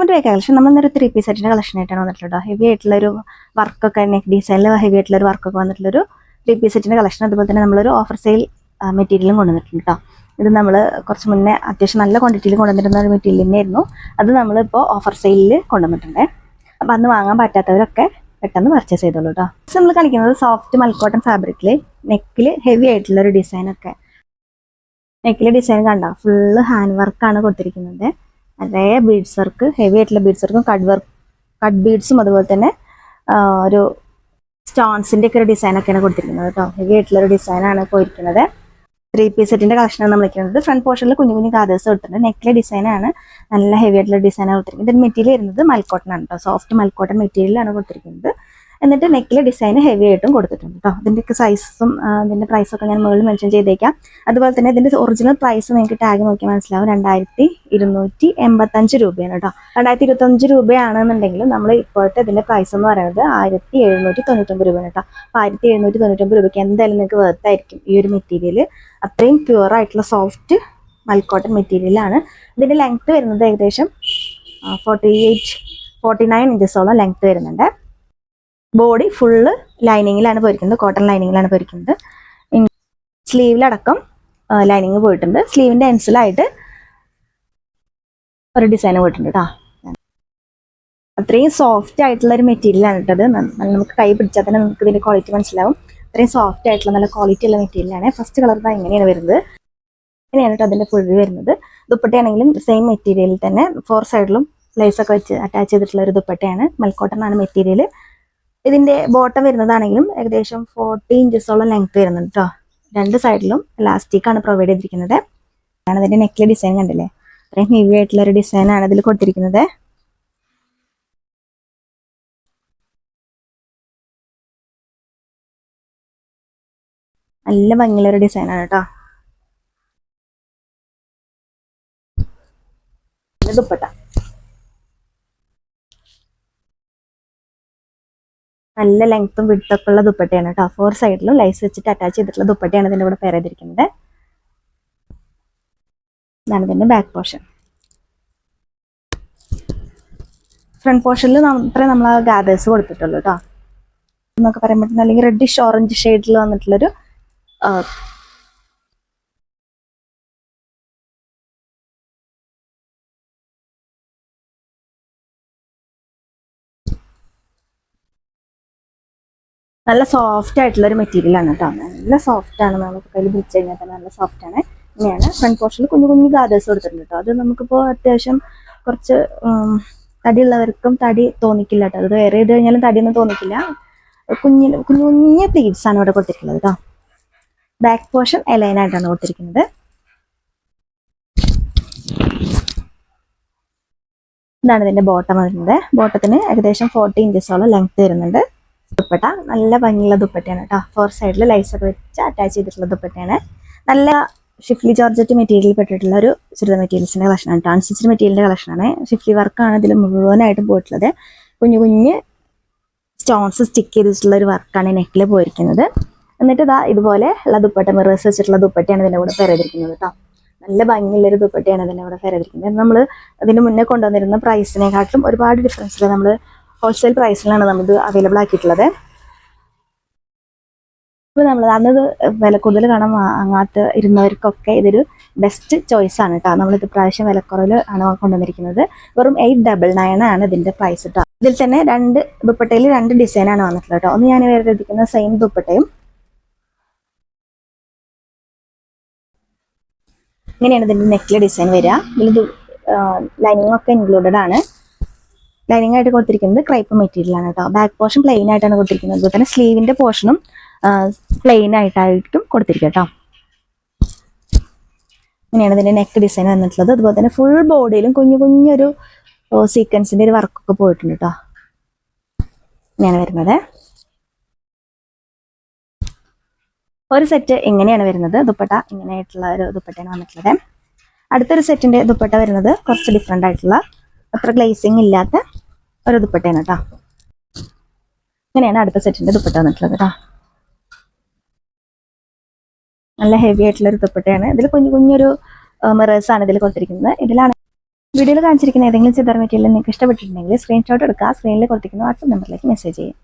To A collection. നമ്മളൊരു 3 piece സെറ്റിന്റെ collection ആയിട്ടാണ് വന്നിട്ടുള്ളത്. ഹെവി ആയിട്ടുള്ള ഒരു വർക്കൊക്കെ, നെക്ക് ഡിസൈനിൽ ഹെവി ആയിട്ടുള്ള ഒരു വർക്കൊക്കെ വന്നിട്ടുള്ളൊരു 3 പീസ് സെറ്റിന്റെ കളക്ഷൻ. അതുപോലെ തന്നെ നമ്മളൊരു ഓഫർ സെയിൽ മെറ്റീരിയലും കൊണ്ടുവന്നിട്ടുണ്ട് കേട്ടോ. ഇത് നമ്മൾ കുറച്ച് മുന്നേ അത്യാവശ്യം നല്ല ക്വാണ്ടിറ്റിയിൽ കൊണ്ടുവന്നിരുന്ന ഒരു മെറ്റീരിയൽ തന്നെയായിരുന്നു. അത് നമ്മളിപ്പോൾ ഓഫർ സെയിലിൽ കൊണ്ടുവന്നിട്ടുണ്ട്. അപ്പോൾ അന്ന് വാങ്ങാൻ പറ്റാത്തവരൊക്കെ പെട്ടെന്ന് പർച്ചേസ് ചെയ്തോളൂ കേട്ടോ. നമ്മൾ കളിക്കുന്നത് സോഫ്റ്റ് മൽക്കോട്ടൺ ഫാബ്രിക്കിൽ നെക്കിൽ ഹെവി ആയിട്ടുള്ള ഒരു ഡിസൈനൊക്കെ. നെക്കിലെ ഡിസൈൻ കണ്ടോ, ഫുള്ള് ഹാൻഡ് വർക്കാണ് കൊടുത്തിരിക്കുന്നത്. നിറയെ ബീഡ്സ് വർക്ക്, ഹെവി ആയിട്ടുള്ള ബീഡ്സ് വർക്കും കട്ട് ബീഡ്സും അതുപോലെ തന്നെ ഒരു സ്റ്റോൺസിൻ്റെ ഒക്കെ ഒരു ഡിസൈനൊക്കെയാണ് കൊടുത്തിരിക്കുന്നത് കേട്ടോ. ഹെവി ആയിട്ടുള്ള ഒരു ഡിസൈനാണ് പോയിരിക്കുന്നത്. 3 പീസ് സെറ്റിന്റെ കളക്ഷനാണ് നമ്മൾ വയ്ക്കുന്നത്. ഫ്രണ്ട് പോർഷനിൽ കുഞ്ഞു കുഞ്ഞു കാതേഴ്സ് കൊടുത്തിട്ടുണ്ട്. നെക്കിലെ ഡിസൈനാണ് നല്ല ഹെവി ആയിട്ടുള്ള ഡിസൈനാണ് കൊടുത്തിരിക്കുന്നത്. ഇതിന്റെ മെറ്റീരിയൽ വരുന്നത് മൽക്കോട്ടൺ ആണ് കേട്ടോ. സോഫ്റ്റ് മൽക്കോട്ടൺ മെറ്റീരിയലാണ് കൊടുത്തിരിക്കുന്നത്. എന്നിട്ട് നെക്കിലെ ഡിസൈൻ ഹെവി ആയിട്ടും കൊടുത്തിട്ടുണ്ട് കേട്ടോ. ഇതിൻ്റെയൊക്കെ സൈസും ഇതിൻ്റെ പ്രൈസൊക്കെ ഞാൻ മുകളിൽ മെൻഷൻ ചെയ്തേക്കാം. അതുപോലെ തന്നെ ഇതിൻ്റെ ഒറിജിനൽ പ്രൈസ് നിങ്ങൾക്ക് ടാഗ് നോക്കിയാൽ മനസ്സിലാവും. 2285 രൂപയാണ് കേട്ടോ. 2025 രൂപയാണെന്നുണ്ടെങ്കിൽ നമ്മൾ ഇപ്പോഴത്തെ ഇതിൻ്റെ പ്രൈസ് എന്ന് പറയുന്നത് 1799 രൂപയാണ് കേട്ടോ. അപ്പോൾ 1799 രൂപയ്ക്ക് എന്തായാലും നിങ്ങൾക്ക് വർത്തായിരിക്കും ഈ ഒരു മെറ്റീരിയൽ. അത്രയും പ്യുവർ ആയിട്ടുള്ള സോഫ്റ്റ് മൽക്കോട്ടൺ മെറ്റീരിയലാണ്. ഇതിൻ്റെ ലെങ്ത്ത് വരുന്നത് ഏകദേശം 49 ഇഞ്ചസോളം ലെങ്ത്ത് വരുന്നുണ്ട്. ബോഡി ഫുള്ള് ലൈനിങ്ങിലാണ് പോയിരിക്കുന്നത്, കോട്ടൺ ലൈനിങ്ങിലാണ് പോയിരിക്കുന്നത്. സ്ലീവിലടക്കം ലൈനിങ് പോയിട്ടുണ്ട്. സ്ലീവിൻ്റെ എൻസിലായിട്ട് ഒരു ഡിസൈൻ പോയിട്ടുണ്ട് കേട്ടോ. അത്രയും സോഫ്റ്റ് ആയിട്ടുള്ള ഒരു മെറ്റീരിയലാണ് ഇട്ടത്. നമുക്ക് കൈ പിടിച്ചാൽ തന്നെ നമുക്ക് ഇതിൻ്റെ ക്വാളിറ്റി മനസ്സിലാവും. അത്രയും സോഫ്റ്റ് ആയിട്ടുള്ള നല്ല ക്വാളിറ്റി ഉള്ള മെറ്റീരിയലാണ്. ഫസ്റ്റ് കളർ ഇങ്ങനെയാണ് വരുന്നത്. ഇങ്ങനെയാണ് കേട്ടോ അതിൻ്റെ ഫുൾ വ്യൂ വരുന്നത്. ദുപ്പട്ടയാണെങ്കിലും സെയിം മെറ്റീരിയലിൽ തന്നെ 4 സൈഡിലും ലേസൊക്കെ വെച്ച് അറ്റാച്ച് ചെയ്തിട്ടുള്ള ഒരു ദുപ്പട്ടയാണ്. മൽക്കോട്ടൺ ആണ് മെറ്റീരിയൽ. ഇതിൻ്റെ ബോട്ടം വരുന്നതാണെങ്കിലും ഏകദേശം 40 ഇഞ്ചസോളം ലെങ്ത് വരുന്നുണ്ട് കേട്ടോ. 2 സൈഡിലും ഇലാസ്റ്റിക്കാണ് പ്രൊവൈഡ് ചെയ്തിരിക്കുന്നത്. ആണ് ഇതിൻ്റെ നെക്കിലെ ഡിസൈൻ കണ്ടില്ലേ, അത്രയും ഹെവി ആയിട്ടുള്ള ഒരു ഡിസൈനാണ് ഇതിൽ കൊടുത്തിരിക്കുന്നത്. നല്ല ഭംഗിയുള്ള ഒരു ഡിസൈനാണ് കേട്ടോ. ദുപ്പട്ട നല്ല ലെങ്ത്തും വിഡ്ത്തൊക്കെ ഉള്ള ദുപ്പട്ടയാണ് കേട്ടോ. 4 സൈഡിലും ലൈസ് വെച്ചിട്ട് അറ്റാച്ച് ചെയ്തിട്ടുള്ള ദുപ്പട്ടയാണ് ഇതിൻ്റെ കൂടെ പെയർ ചെയ്തിരിക്കുന്നത്. ഇതാണ് ഇതിൻ്റെ ബാക്ക് പോർഷൻ. ഫ്രണ്ട് പോർഷനിൽ മാത്രമേ നമ്മൾ ആ ഗാദേഴ്സ് കൊടുത്തിട്ടുള്ളൂ കേട്ടോ. എന്നൊക്കെ പറയാൻ പറ്റുന്ന അല്ലെങ്കിൽ റെഡിഷ് ഓറഞ്ച് ഷെയ്ഡിൽ വന്നിട്ടുള്ളൊരു നല്ല സോഫ്റ്റ് ആയിട്ടുള്ള ഒരു മെറ്റീരിയൽ ആണ് കേട്ടോ. നല്ല സോഫ്റ്റ് ആണ്. നമുക്ക് കയ്യിൽ പിടിച്ചു കഴിഞ്ഞാൽ തന്നെ നല്ല സോഫ്റ്റ് ആണ്. ഇങ്ങനെയാണ് ഫ്രണ്ട് പോർഷനിൽ കുഞ്ഞു കുഞ്ഞു ഗാദേഴ്സ് കൊടുത്തിട്ടുണ്ട് കേട്ടോ. അത് നമുക്കിപ്പോൾ അത്യാവശ്യം കുറച്ച് തടിയുള്ളവർക്കും തടി തോന്നിക്കില്ല കേട്ടോ. അത് വേറെ ഇട്ട് കഴിഞ്ഞാലും തടിയൊന്നും തോന്നിക്കില്ല. കുഞ്ഞു കുഞ്ഞു പ്ലീറ്റ്സ് ആണ് ഇവിടെ കൊടുത്തിരിക്കുന്നത് കേട്ടോ. ബാക്ക് പോർഷൻ എലൈനായിട്ടാണ് കൊടുത്തിരിക്കുന്നത്. ഇതാണ് ഇതിന്റെ ബോട്ടം വരുന്നത്. ബോട്ടത്തിന് ഏകദേശം 40 ഇഞ്ചസോളം ലെങ്ത് വരുന്നുണ്ട്. ദുപ്പട്ട നല്ല ഭംഗിയുള്ള ദുപ്പട്ടയാണ് കേട്ടോ. 4 സൈഡിൽ ലൈസൊക്കെ വെച്ച് അറ്റാച്ച് ചെയ്തിട്ടുള്ള ദുപ്പട്ടയാണ്. നല്ല ഷിഫ്ലി ജോർജറ്റ് മെറ്റീരിയൽ പെട്ടിട്ടുള്ള ഒരു ചുരിദാർ മെറ്റീരിയൽസിന്റെ കളക്ഷനാണ്. അൺസ്റ്റിച്ച്ഡ് മെറ്റീരിയലിന്റെ കളക്ഷനാണ്. ഷിഫ്ലി വർക്കാണ് ഇതിൽ മുഴുവനായിട്ടും പോയിട്ടുള്ളത്. കുഞ്ഞു കുഞ്ഞ് സ്റ്റോൺസ് സ്റ്റിക്ക് ചെയ്തിട്ടുള്ള ഒരു വർക്കാണ് നെക്കിൽ പോയിരിക്കുന്നത്. എന്നിട്ട് ഇതാ ഇതുപോലെ ഉള്ള ദുപ്പട്ട മിറേഴ്സ് വെച്ചിട്ടുള്ള ദുപ്പട്ടയാണ് ഇതിൻ്റെ കൂടെ പെയർ ചെയ്തിരിക്കുന്നത് കേട്ടോ. നല്ല ഭംഗിയുള്ളൊരു ദുപ്പട്ടയാണ് ഇതിൻ്റെ കൂടെ പെയർ ചെയ്തിരിക്കുന്നത്. നമ്മൾ അതിന് മുന്നേ കൊണ്ടുവന്നിരുന്ന പ്രൈസിനെക്കാട്ടിലും ഒരുപാട് ഡിഫറൻസിൽ നമ്മൾ ഹോൾസെയിൽ പ്രൈസിലാണ് നമ്മളിത് അവൈലബിൾ ആക്കിയിട്ടുള്ളത്. ഇപ്പോൾ നമ്മൾ അന്നത് വില കൂടുതൽ കാണാൻ വാങ്ങാത്ത ഇരുന്നവർക്കൊക്കെ ഇതൊരു ബെസ്റ്റ് ചോയ്സ് ആണ് കേട്ടോ. നമ്മളിത് പ്രാവശ്യം വിലക്കുറവിൽ ആണ് കൊണ്ടുവന്നിരിക്കുന്നത്. വെറും 899 ആണ് ഇതിൻ്റെ പ്രൈസ് കേട്ടോ. ഇതിൽ തന്നെ 2 ദുപ്പട്ടയിൽ 2 ഡിസൈനാണ് വന്നിട്ടുള്ളത് കേട്ടോ. ഒന്ന് ഞാൻ വേറെ എത്തിക്കുന്ന സെയിം ദുപ്പട്ടയും ഇങ്ങനെയാണ് ഇതിൻ്റെ നെക്കിലെ ഡിസൈൻ വരിക. ഇതിൽ ലൈനിങ് ഒക്കെ ഇൻക്ലൂഡഡ് ആണ്. ലൈനിങ് ആയിട്ട് കൊടുത്തിരിക്കുന്നത് ക്രൈപ്പ് മെറ്റീരിയൽ ആണ് കേട്ടോ. ബാക്ക് പോർഷൻ പ്ലെയിൻ ആയിട്ടാണ് കൊടുത്തിരിക്കുന്നത്. അതുപോലെ തന്നെ സ്ലീവിന്റെ പോർഷനും പ്ലെയിൻ ആയിട്ടായിരിക്കും കൊടുത്തിരിക്കുക കേട്ടോ. ഇങ്ങനെയാണ് ഇതിന്റെ നെക്ക് ഡിസൈൻ വന്നിട്ടുള്ളത്. അതുപോലെ തന്നെ ഫുൾ ബോഡിയിലും കുഞ്ഞു കുഞ്ഞൊരു സീക്വൻസിന്റെ ഒരു വർക്കൊക്കെ പോയിട്ടുണ്ട് കേട്ടോ. ഇങ്ങനെയാണ് വരുന്നത്. ഒരു സെറ്റ് ഇങ്ങനെയാണ് വരുന്നത്. ദുപ്പട്ട ഇങ്ങനെയായിട്ടുള്ള ഒരു ദുപ്പട്ടയാണ് വന്നിട്ടുള്ളത്. അടുത്തൊരു സെറ്റിന്റെ ദുപ്പട്ട വരുന്നത് കുറച്ച് ഡിഫറെന്റ് ആയിട്ടുള്ള, അത്ര ഗ്ലേസിങ് ഇല്ലാത്ത ഒരു ദുപ്പട്ടയാണ് കേട്ടോ. ഇങ്ങനെയാണ് അടുത്ത സെറ്റിന്റെ ദുപ്പട്ട വന്നിട്ടുള്ളത് കേട്ടോ. നല്ല ഹെവി ആയിട്ടുള്ള ഒരു ദുപ്പട്ടയാണ്. ഇതിൽ കുഞ്ഞു കുഞ്ഞൊരു മിറേഴ്സ് ആണ് ഇതിൽ കൊടുത്തിരിക്കുന്നത്. ഇതിലാണ് വീഡിയോയിൽ കാണിച്ചിരിക്കുന്ന ഏതെങ്കിലും ചുരിദാർ മെറ്റീരിയൽ നിങ്ങൾക്ക് ഇഷ്ടപ്പെട്ടിട്ടുണ്ടെങ്കിൽ സ്ക്രീൻഷോട്ട് എടുക്കുക, സ്ക്രീനിൽ കൊടുത്തിരിക്കുന്ന വാട്സ്ആപ്പ് നമ്പറിലേക്ക് മെസ്സേജ് ചെയ്യും.